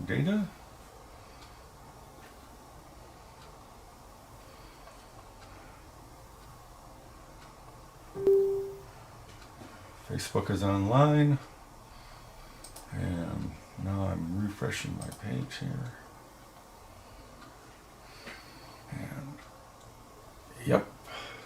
data. Facebook is online. And now I'm refreshing my page here. And yep,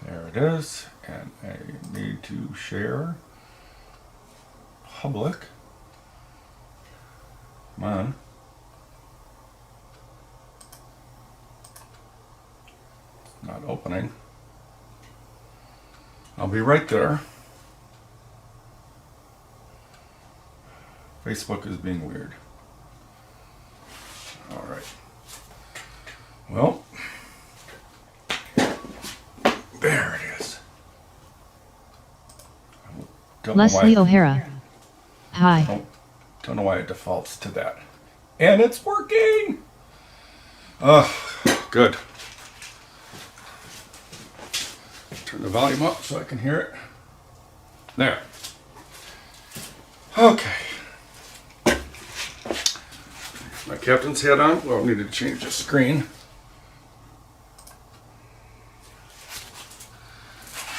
there it is. And I need to share public. Come on. Not opening. I'll be right there. Facebook is being weird. All right. Well, there it is. Leslie O'Hara. Hi. Don't know why it defaults to that. And it's working! Good. Turn the volume up so I can hear it. There. Okay. My captain's hat on. Well, I needed to change the screen.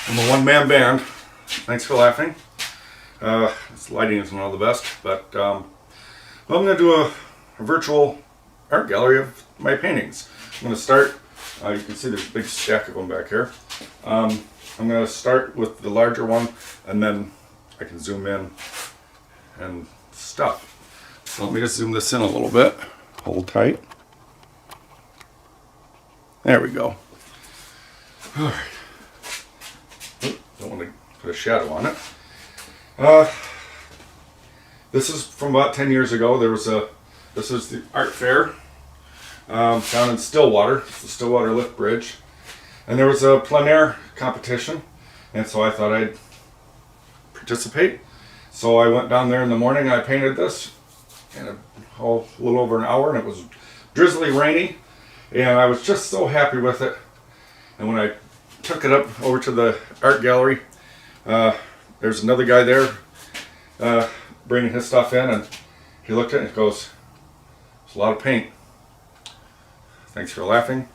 I'm a one-man band. Thanks for laughing. This lighting isn't all the best, but well, I'm going to do a virtual art gallery of my paintings. I'm going to start, you can see there's a big stack of them back here. I'm going to start with the larger one, and then I can zoom in and stuff. So let me just zoom this in a little bit. Hold tight. There we go. All right. Oop, don't want to put a shadow on it. This is from about 10 years ago. This was the art fair down in Stillwater. It's the Stillwater Lift Bridge. And there was a plein air competition. And so I thought I'd participate. So I went down there in the morning. I painted this in a little over an hour. And it was drizzly rainy. And I was just so happy with it. And when I took it up over to the art gallery, there's another guy there bringing his stuff in, and he looked at it and goes, "It's a lot of paint." Thanks for laughing.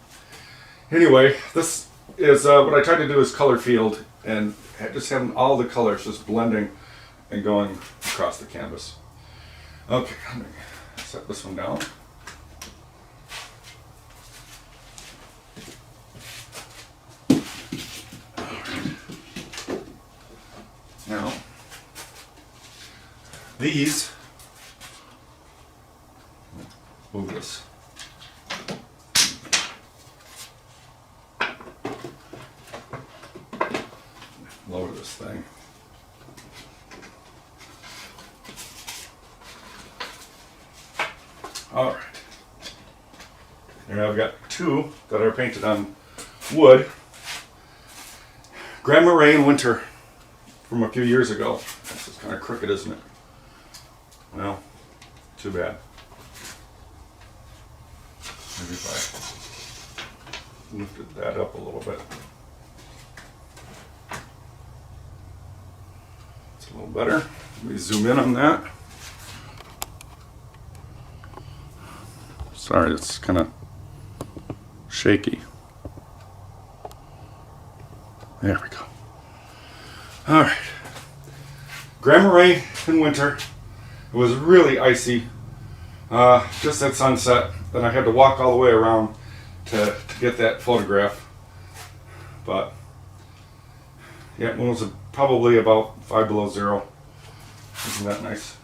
Anyway, this is what I tried to do is color field and just having all the colors just blending and going across the canvas. Okay, let me set this one down. Now, these, move this. Lower this thing. All right. Here I've got two that are painted on wood. Grandma Ray in Winter from a few years ago. This is kind of crooked, isn't it? Well, too bad. Maybe if I lifted that up a little bit. It's a little better. Let me zoom in on that. Sorry, it's kind of shaky. There we go. All right. Grandma Ray in Winter. It was really icy, just at sunset. Then I had to walk all the way around to get that photograph. But yeah, it was probably about 5 below zero. Isn't that nice?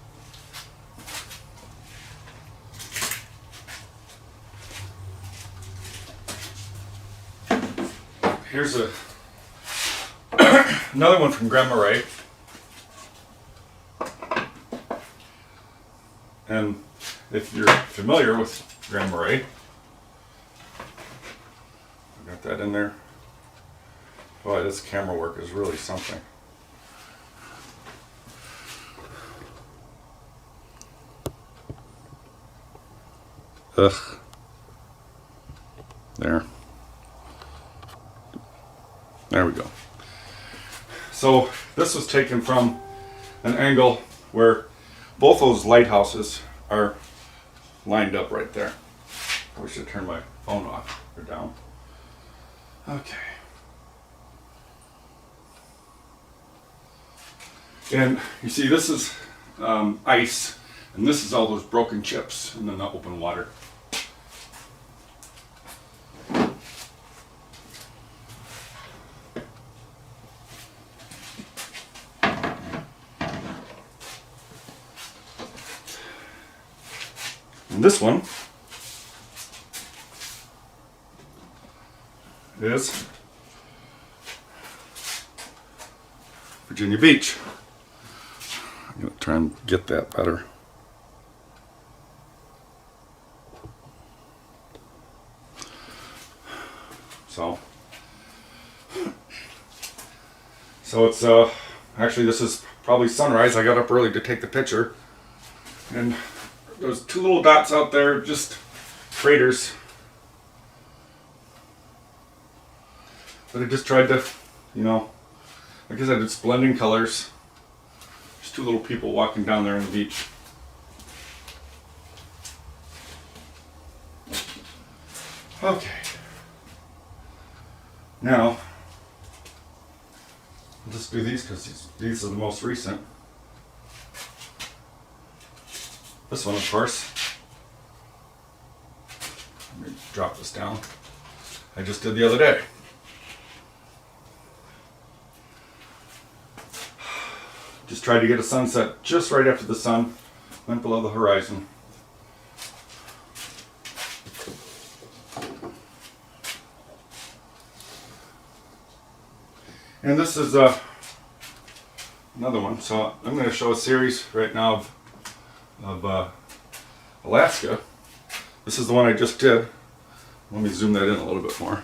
Here's another one from Grandma Ray. And if you're familiar with Grandma Ray, I got that in there. Boy, this camera work is really something. Ugh. There. There we go. So this was taken from an angle where both those lighthouses are lined up right there. I should turn my phone off or down. Okay. And you see, this is ice, and this is all those broken chips in the open water. And this one is Virginia Beach. I'm going to try and get that better. So it's actually, this is probably sunrise. I got up early to take the picture, and those two little dots out there, just craters. But I just tried to, like I said, it's blending colors. There's two little people walking down there on the beach. Okay. Now, I'll just do these because these are the most recent. This one, of course. Let me drop this down. I just did the other day. Just tried to get a sunset just right after the sun went below the horizon. And this is another one. So I'm going to show a series right now of Alaska. This is the one I just did. Let me zoom that in a little bit more.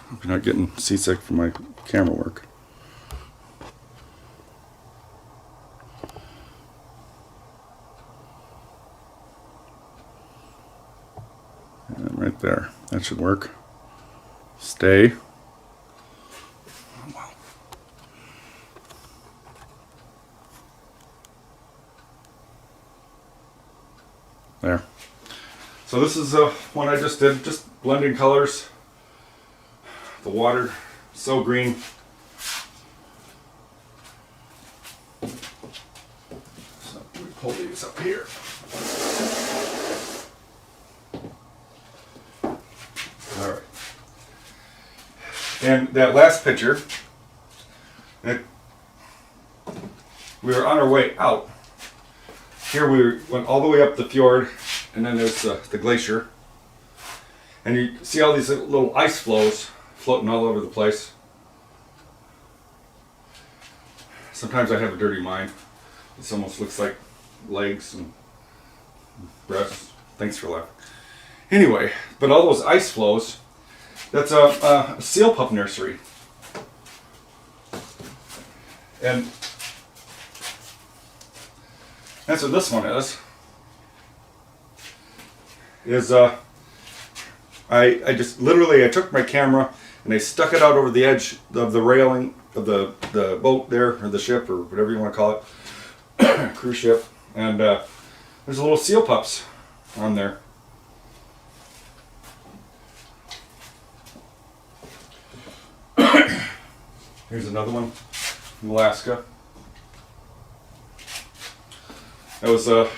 Hope you're not getting seasick from my camera work. And right there. That should work. Stay. There. So this is one I just did, just blending colors. The water, so green. So let me pull these up here. All right. And that last picture, we were on our way out. Here we went all the way up the fjord, and then there's the glacier. And you see all these little ice floes floating all over the place. Sometimes I have a dirty mind. This almost looks like legs and breasts. Thanks for laughing. Anyway, but all those ice floes, that's a seal pup nursery. And that's what this one is I just literally, I took my camera and I stuck it out over the edge of the railing of the boat there, or the ship, or whatever you want to call it, cruise ship, and there's little seal pups on there. Here's another one from Alaska. That was I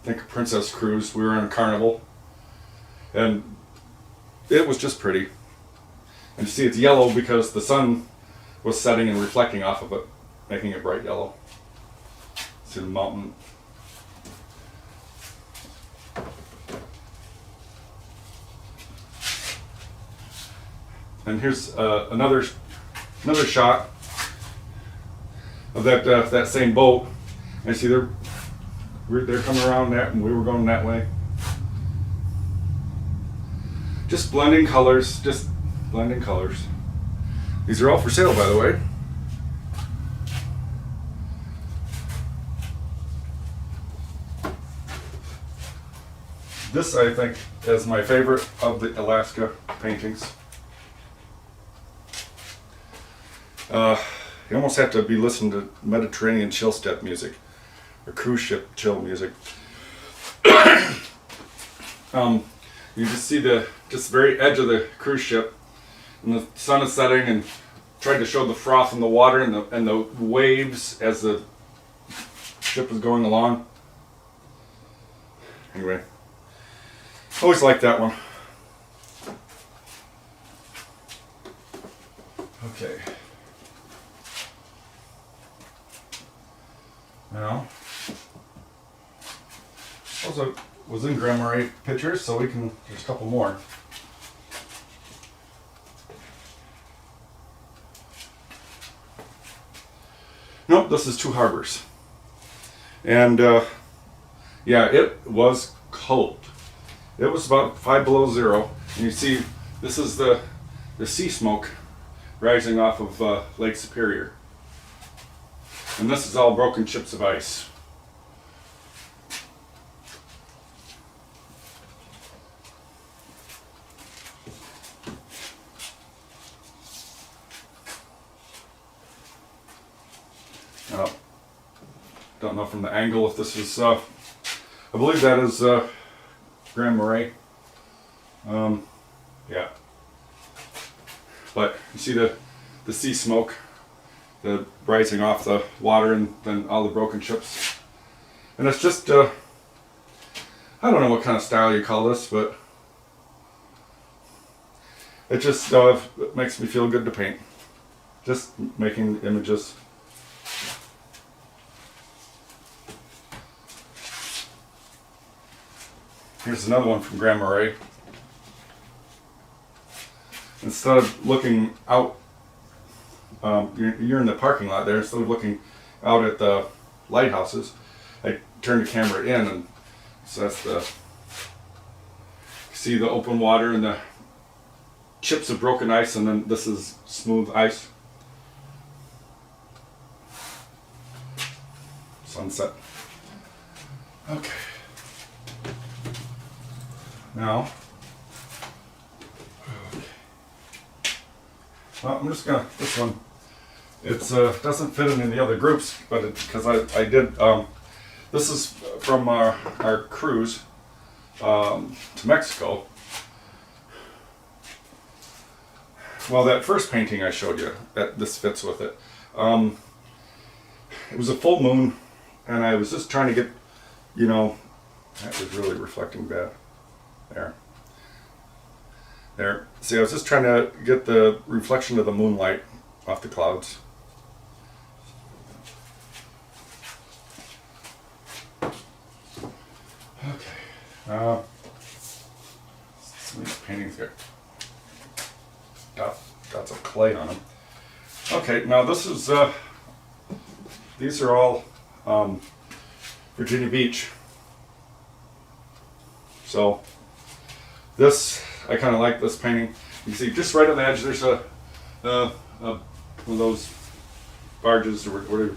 think a princess cruise. We were on a Carnival, and it was just pretty. And you see it's yellow because the sun was setting and reflecting off of it, making it bright yellow. See the mountain. And here's another shot of that same boat. And see they're coming around that, and we were going that way. Just blending colors, just blending colors. These are all for sale, by the way. This, I think, is my favorite of the Alaska paintings. You almost have to be listening to Mediterranean chill step music, or cruise ship chill music. You just see the very edge of the cruise ship, and the sun is setting, and tried to show the froth in the water and the waves as the ship is going along. Anyway, always liked that one. Okay. Now, also was in Grand Marais pictures, so there's a couple more. Nope, this is Two Harbors. And yeah, it was cold. It was about 5 below zero. And you see, this is the sea smoke rising off of Lake Superior. And this is all broken chips of ice. Don't know from the angle if this is, I believe that is Grand Marais. Yeah. But you see the sea smoke, the rising off the water, and then all the broken ships. And it's just, I don't know what kind of style you call this, but it just it makes me feel good to paint. Just making images. Here's another one from Grand Marais. Instead of looking out, you're in the parking lot there, instead of looking out at the lighthouses, I turned the camera in, and so that's see the open water and the chips of broken ice, and then this is smooth ice. Sunset. Okay. Now, well, I'm just gonna, this one, it's doesn't fit in the other groups, but because I did, this is from our cruise to Mexico. Well, that first painting I showed you, this fits with it. It was a full moon, and I was just trying to get, that was really reflecting bad. There. See, I was just trying to get the reflection of the moonlight off the clouds. Okay. Some of these paintings here. Dots of clay on them. Okay, now this is, these are all Virginia Beach. So, this, I kind of like this painting. You see, just right on the edge, there's one of those barges or whatever.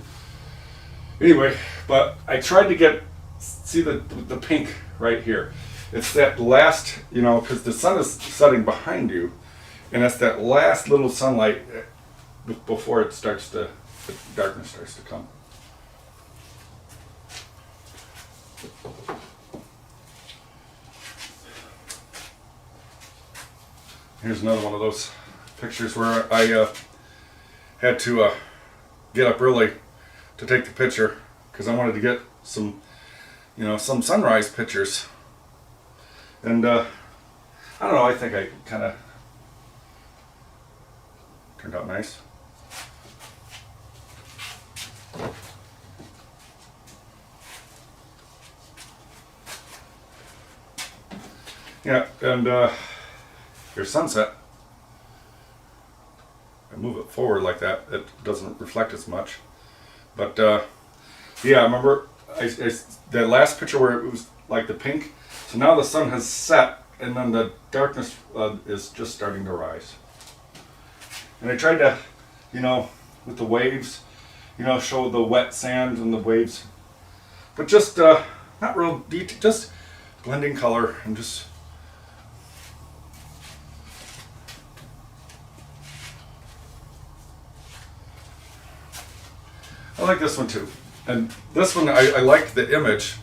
Anyway, but I tried to see the pink right here. It's that last, because the sun is setting behind you, and it's that last little sunlight before the darkness starts to come. Here's another one of those pictures where I had to get up early to take the picture because I wanted to get some sunrise pictures. And I don't know, I think I kind of turned out nice. Yeah, and your sunset, I move it forward like that, it doesn't reflect as much. But yeah, I remember that last picture where it was like the pink. So now the sun has set, and then the darkness is just starting to rise. And I tried to, with the waves, show the wet sand and the waves, but just not real detail, just blending color and just. I like this one too, and this one I liked the image.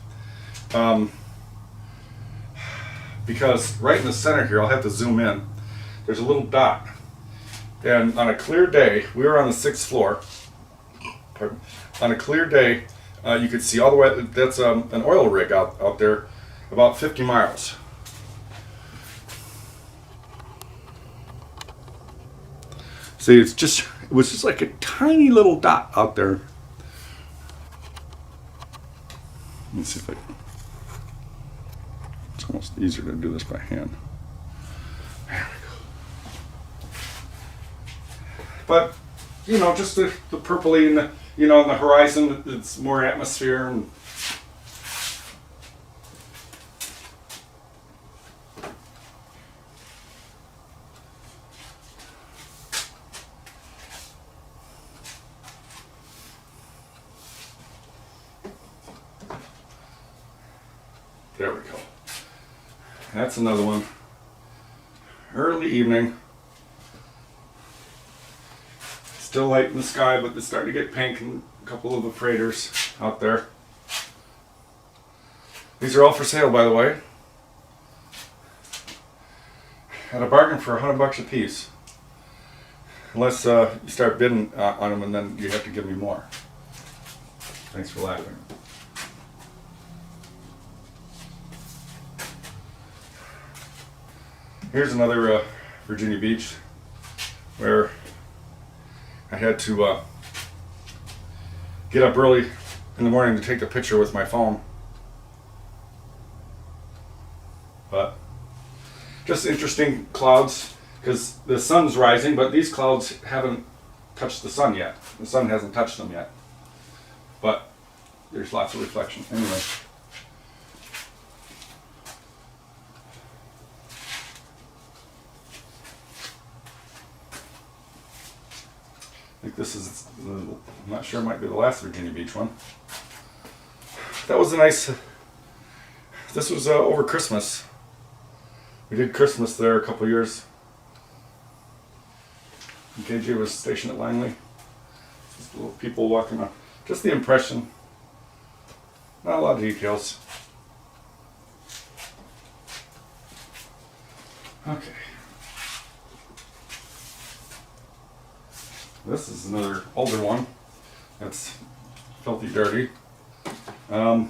because right in the center here, I'll have to zoom in, there's a little dot. And on a clear day, we were on the 6th floor. Pardon. On a clear day, you could see all the way, that's an oil rig out there, about 50 miles. See, it was just like a tiny little dot out there. Let me see if it's almost easier to do this by hand. There we go. But, you know, just the purpley and the, you know, on the horizon, it's more atmosphere and there we go. That's another one. Early evening. Still light in the sky, but it's starting to get pink and a couple of the freighters out there. These are all for sale, by the way. At a bargain for $100 a piece. Unless you start bidding on them and then you have to give me more. Thanks for laughing. Here's another Virginia Beach where I had to get up early in the morning to take the picture with my phone. But just interesting clouds because the sun's rising, but these clouds haven't touched the sun yet. The sun hasn't touched them yet. But there's lots of reflection. Anyway. I think this is, I'm not sure, it might be the last Virginia Beach one. That was a nice, this was over Christmas. We did Christmas there a couple of years. KJ was stationed at Langley. Just little people walking around. Just the impression. Not a lot of details. Okay. This is another older one. That's filthy dirty. I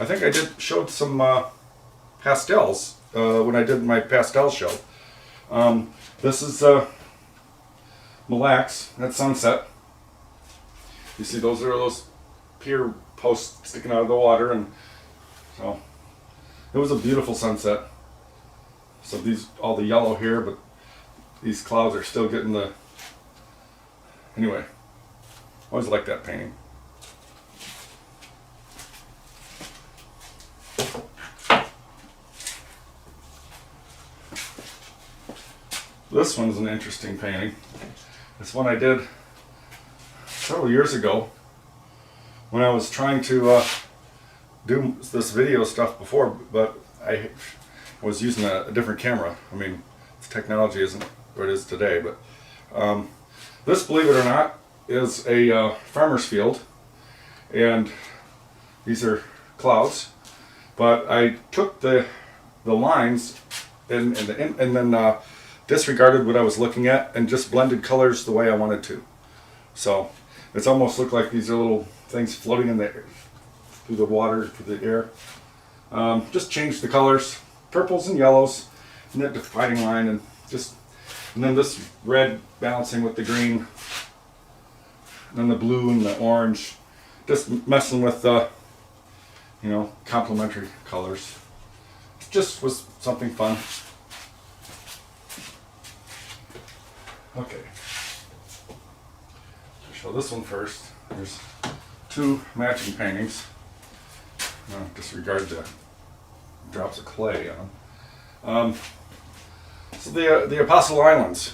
think I showed some pastels when I did my pastel show. This is Mille Lacs at sunset. You see those are those pier posts sticking out of the water, and so it was a beautiful sunset. So these, all the yellow here, but these clouds are still getting the, anyway, I always liked that painting. This one's an interesting painting. It's one I did several years ago when I was trying to do this video stuff before, but I was using a different camera. I mean, technology isn't what it is today, but this, believe it or not, is a farmer's field, and these are clouds. But I took the lines and then disregarded what I was looking at and just blended colors the way I wanted to. So it's almost looked like these are little things floating in the air, through the water, through the air. Just changed the colors, purples and yellows, and that dividing line, and then this red balancing with the green, and then the blue and the orange, just messing with you know, complementary colors. It just was something fun. Okay, to show this one first, there's two matching paintings. Disregard the drops of clay on them. So the Apostle Islands.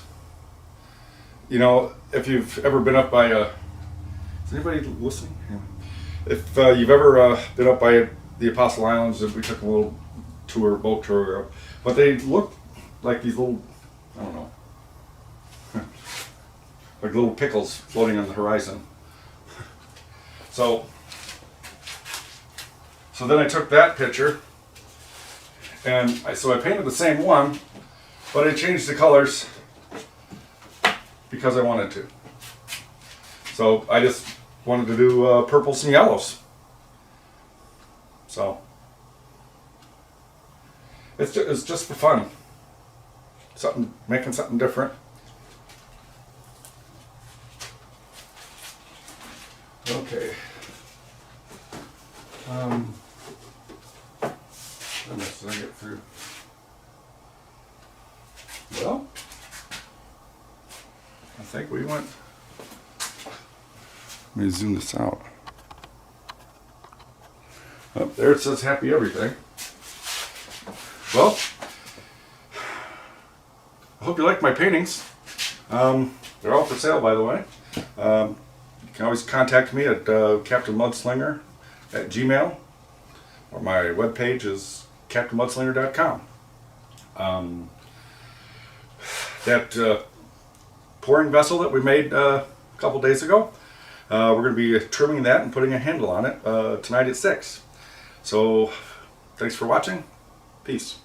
You know, if you've ever been up by is anybody listening? Yeah. If you've ever been up by the Apostle Islands, we took a little tour, boat tour, but they look like these little, I don't know, like little pickles floating on the horizon. So then I took that picture And so I painted the same one, but I changed the colors because I wanted to. So I just wanted to do purples and yellows. So it's just for fun. Making something different. Okay. How much did I get through? Well, I think we went. Let me zoom this out. Oh, there it says happy everything. Well, I hope you like my paintings. They're all for sale, by the way. You can always contact me at Captain Mudslinger at Gmail, or my webpage is captainmudslinger.com. That pouring vessel that we made a couple days ago, we're going to be trimming that and putting a handle on it tonight at 6. So, thanks for watching. Peace.